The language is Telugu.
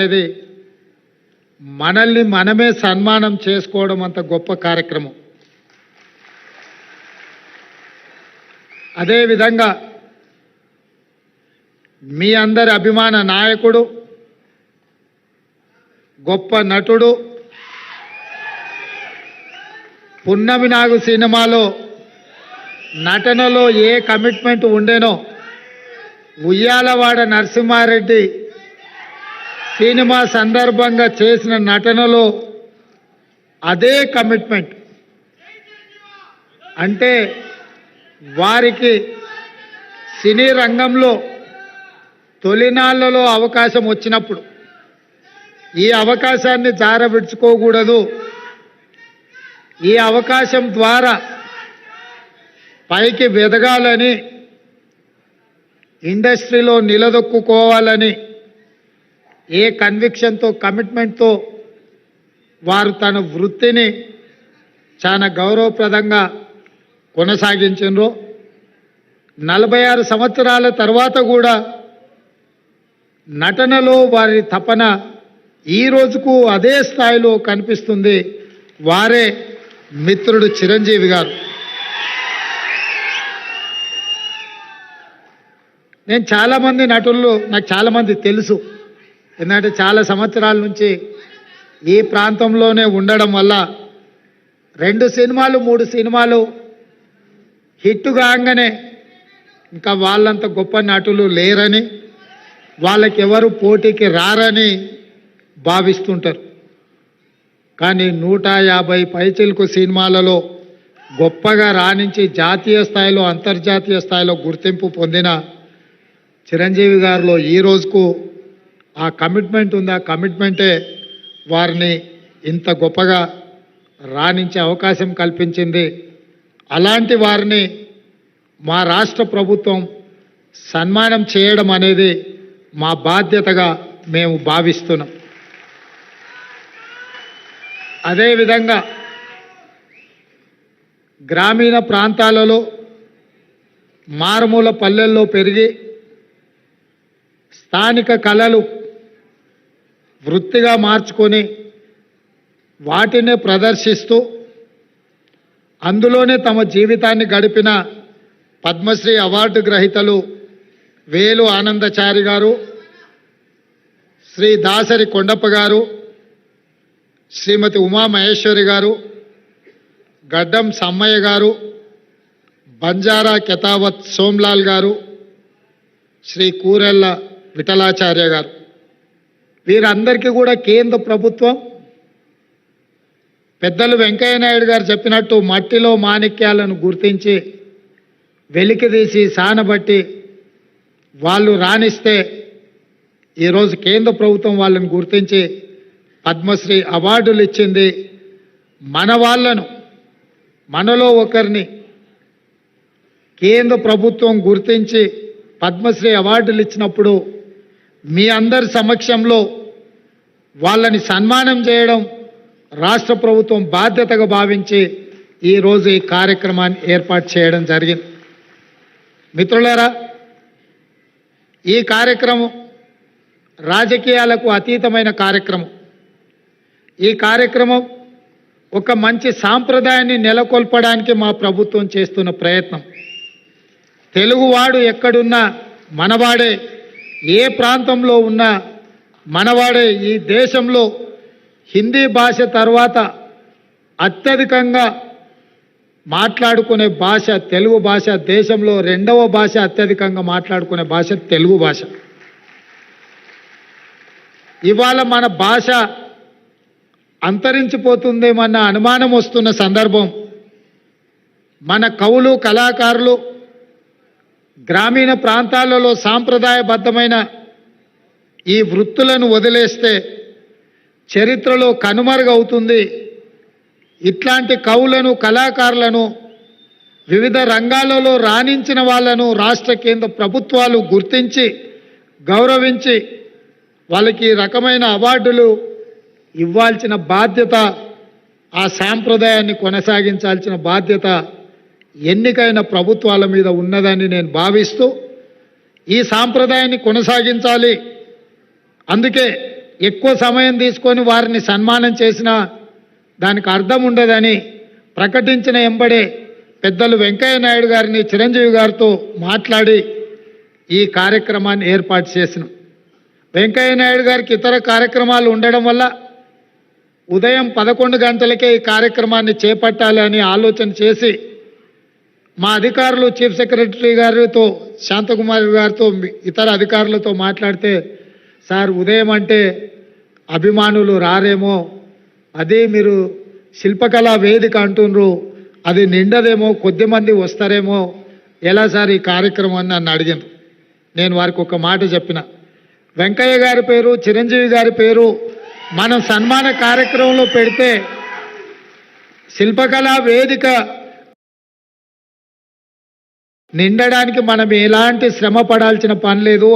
అనేది మనల్ని మనమే సన్మానం చేసుకోవడం అంత గొప్ప కార్యక్రమం. అదేవిధంగా మీ అందరి అభిమాన నాయకుడు, గొప్ప నటుడు, పున్నమి నాగు సినిమాలో నటనలో a commitment ఉండేనో Uyyalawada Narasimha Reddy cinema సందర్భంగా చేసిన నటనలో అదే కమిట్మెంట్. అంటే వారికి సినీ రంగంలో తొలినాళ్లలో అవకాశం వచ్చినప్పుడు ఈ అవకాశాన్ని జారవిడ్చుకోకూడదు, ఈ అవకాశం ద్వారా పైకి వెదగాలని, ఇండస్ట్రీలో నిలదొక్కుకోవాలని ఏ కన్విక్షన్తో కమిట్మెంట్తో వారు తన వృత్తిని చాలా గౌరవప్రదంగా కొనసాగించారు. 46 సంవత్సరాల తర్వాత కూడా నటనలో వారి తపన ఈ రోజుకు అదే స్థాయిలో కనిపిస్తుంది. వారే మిత్రుడు చిరంజీవి గారు. నేను చాలామంది నటులు నాకు చాలామంది తెలుసు, ఎందుకంటే చాలా సంవత్సరాల నుంచి ఈ ప్రాంతంలోనే ఉండడం వల్ల 2 సినిమాలు 3 సినిమాలు హిట్ కాగానే ఇంకా వాళ్ళంత గొప్ప నటులు లేరని, వాళ్ళకి ఎవరు పోటీకి రారని భావిస్తుంటారు. కానీ 150 పైచిలకు సినిమాలలో గొప్పగా రాణించి జాతీయ స్థాయిలో అంతర్జాతీయ స్థాయిలో గుర్తింపు పొందిన చిరంజీవి గారిలో ఈ రోజుకు ఆ కమిట్మెంట్ ఉంది. ఆ కమిట్మెంటే వారిని ఇంత గొప్పగా రాణించే అవకాశం కల్పించింది. అలాంటి వారిని మా రాష్ట్ర ప్రభుత్వం సన్మానం చేయడం అనేది మా బాధ్యతగా మేము భావిస్తున్నాం. అదేవిధంగా గ్రామీణ ప్రాంతాలలో మారుమూల పల్లెల్లో పెరిగి స్థానిక కళలు వృత్తిగా మార్చుకొని వాటినే ప్రదర్శిస్తూ అందులోనే తమ జీవితాన్ని గడిపిన పద్మశ్రీ అవార్డు గ్రహీతలు వేలు ఆనందచారి గారు, శ్రీ దాసరి కొండప్ప గారు, శ్రీమతి ఉమామహేశ్వరి గారు, గడ్డం సమ్మయ్య గారు, బంజారా కెతావత్ సోమ్లాల్ గారు, శ్రీ కూరెళ్ళ విఠలాచార్య గారు, వీరందరికీ కూడా కేంద్ర ప్రభుత్వం పెద్దలు వెంకయ్య నాయుడు గారు చెప్పినట్టు మట్టిలో మాణిక్యాలను గుర్తించి వెలికితీసి సానబట్టి వాళ్ళు రాణిస్తే ఈరోజు కేంద్ర ప్రభుత్వం వాళ్ళని గుర్తించి పద్మశ్రీ అవార్డులు ఇచ్చింది. మన వాళ్ళను, మనలో ఒకరిని కేంద్ర ప్రభుత్వం గుర్తించి పద్మశ్రీ అవార్డులు ఇచ్చినప్పుడు మీ అందరి సమక్షంలో వాళ్ళని సన్మానం చేయడం రాష్ట్ర ప్రభుత్వం బాధ్యతగా భావించి ఈరోజు ఈ కార్యక్రమాన్ని ఏర్పాటు చేయడం జరిగింది. మిత్రులారా, ఈ కార్యక్రమం రాజకీయాలకు అతీతమైన కార్యక్రమం. ఈ కార్యక్రమం ఒక మంచి సాంప్రదాయాన్ని నెలకొల్పడానికి మా ప్రభుత్వం చేస్తున్న ప్రయత్నం. తెలుగువాడు ఎక్కడున్నా మనవాడే, ఏ ప్రాంతంలో ఉన్నా మనవాడే. ఈ దేశంలో హిందీ భాష తర్వాత అత్యధికంగా మాట్లాడుకునే భాష తెలుగు భాష. దేశంలో 2వ భాష అత్యధికంగా మాట్లాడుకునే భాష తెలుగు భాష. ఇవాళ మన భాష అంతరించిపోతుందేమన్న అనుమానం వస్తున్న సందర్భం. మన కవులు, కళాకారులు గ్రామీణ ప్రాంతాలలో సాంప్రదాయబద్ధమైన ఈ వృత్తులను వదిలేస్తే చరిత్రలో కనుమరుగవుతుంది. ఇట్లాంటి కవులను, కళాకారులను, వివిధ రంగాలలో రాణించిన వాళ్ళను రాష్ట్ర కేంద్ర ప్రభుత్వాలు గుర్తించి గౌరవించి వాళ్ళకి ఈ రకమైన అవార్డులు ఇవ్వాల్సిన బాధ్యత, ఆ సాంప్రదాయాన్ని కొనసాగించాల్సిన బాధ్యత ఎన్నికైన ప్రభుత్వాల మీద ఉన్నదని నేను భావిస్తూ ఈ సాంప్రదాయాన్ని కొనసాగించాలి. అందుకే ఎక్కువ సమయం తీసుకొని వారిని సన్మానం చేసినా దానికి అర్థం ఉండదని ప్రకటించిన ఎంబడే పెద్దలు వెంకయ్య నాయుడు గారిని చిరంజీవి గారితో మాట్లాడి ఈ కార్యక్రమాన్ని ఏర్పాటు చేసినాం. వెంకయ్య నాయుడు గారికి ఇతర కార్యక్రమాలు ఉండడం వల్ల ఉదయం 11 గంటలకే ఈ కార్యక్రమాన్ని చేపట్టాలి అని ఆలోచన చేసి మా అధికారులు చీఫ్ సెక్రటరీ గారితో శాంతకుమారి గారితో ఇతర అధికారులతో మాట్లాడితే సార్ ఉదయం అంటే అభిమానులు రారేమో, అదే మీరు శిల్పకళా వేదిక అంటున్నారు, అది నిండదేమో, కొద్దిమంది వస్తారేమో, ఎలా సార్ ఈ కార్యక్రమం అని నన్ను అడిగాను. నేను వారికి ఒక మాట చెప్పిన, వెంకయ్య గారి పేరు చిరంజీవి గారి పేరు మనం సన్మాన కార్యక్రమంలో పెడితే శిల్పకళా వేదిక నిండడానికి మనం ఎలాంటి శ్రమ పడాల్సిన పని లేదు.